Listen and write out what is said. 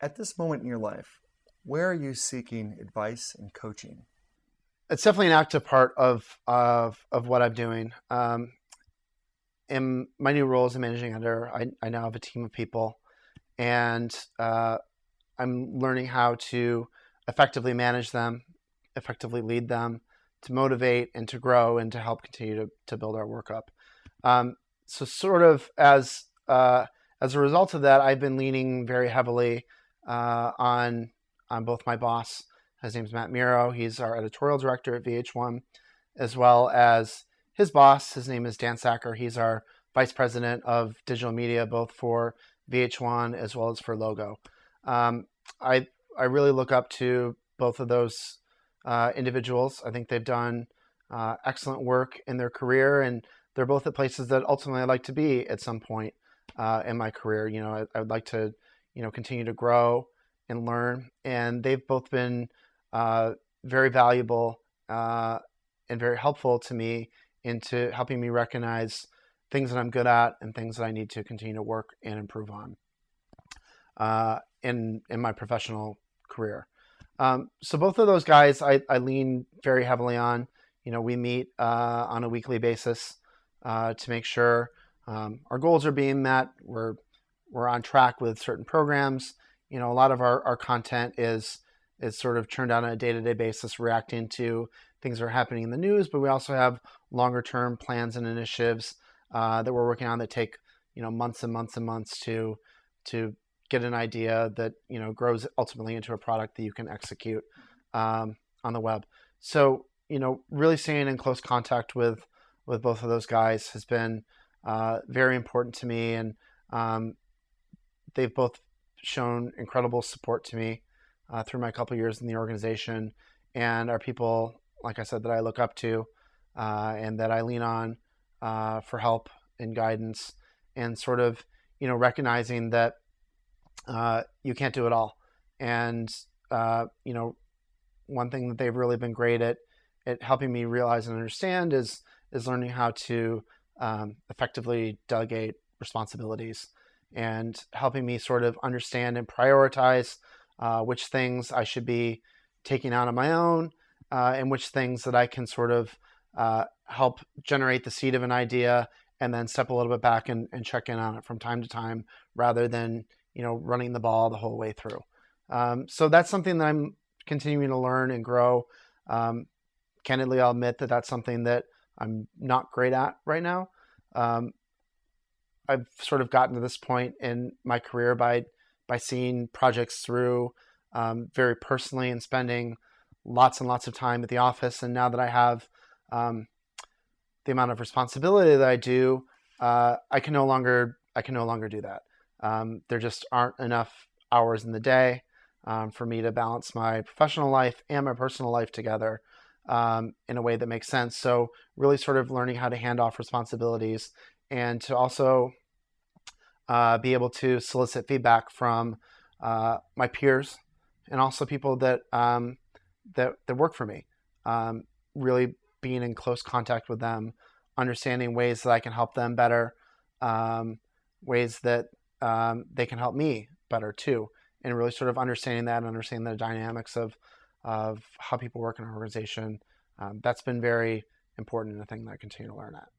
At this moment in your life, where are you seeking advice and coaching? It's definitely an active part of what I'm doing. In my new role as a managing editor, I now have a team of people, and I'm learning how to effectively manage them, effectively lead them, to motivate and to grow and to help continue to build our work up. So sort of as a result of that, I've been leaning very heavily on both my boss. His name's Matt Muro. He's our editorial director at VH1, as well as his boss. His name is Dan Sacher. He's our vice president of digital media, both for VH1 as well as for Logo. I really look up to both of those individuals. I think they've done excellent work in their career, and they're both at places that ultimately I'd like to be at some point in my career. You know, I would like to, continue to grow and learn, and they've both been very valuable and very helpful to me into helping me recognize things that I'm good at and things that I need to continue to work and improve on in my professional career. So both of those guys I lean very heavily on. We meet on a weekly basis to make sure our goals are being met. We're on track with certain programs. A lot of our content is sort of churned out on a day-to-day basis, reacting to things that are happening in the news, but we also have longer-term plans and initiatives that we're working on that take months and months and months to get an idea that grows ultimately into a product that you can execute on the web. So really staying in close contact with both of those guys has been very important to me, and they've both shown incredible support to me through my couple years in the organization, and are people, like I said, that I look up to and that I lean on for help and guidance, and sort of recognizing that you can't do it all. And one thing that they've really been great at helping me realize and understand is learning how to effectively delegate responsibilities, and helping me sort of understand and prioritize which things I should be taking on my own, and which things that I can sort of help generate the seed of an idea and then step a little bit back and check in on it from time to time, rather than running the ball the whole way through. So that's something that I'm continuing to learn and grow. Candidly, I'll admit that that's something that I'm not great at right now. I've sort of gotten to this point in my career by seeing projects through very personally and spending lots and lots of time at the office. And now that I have the amount of responsibility that I do, I can no longer do that. There just aren't enough hours in the day for me to balance my professional life and my personal life together in a way that makes sense. So really sort of learning how to hand off responsibilities, and to also be able to solicit feedback from my peers and also people that work for me. Really being in close contact with them, understanding ways that I can help them better, ways that they can help me better too, and really sort of understanding that and understanding the dynamics of how people work in an organization. That's been very important, and a thing that I continue to learn at.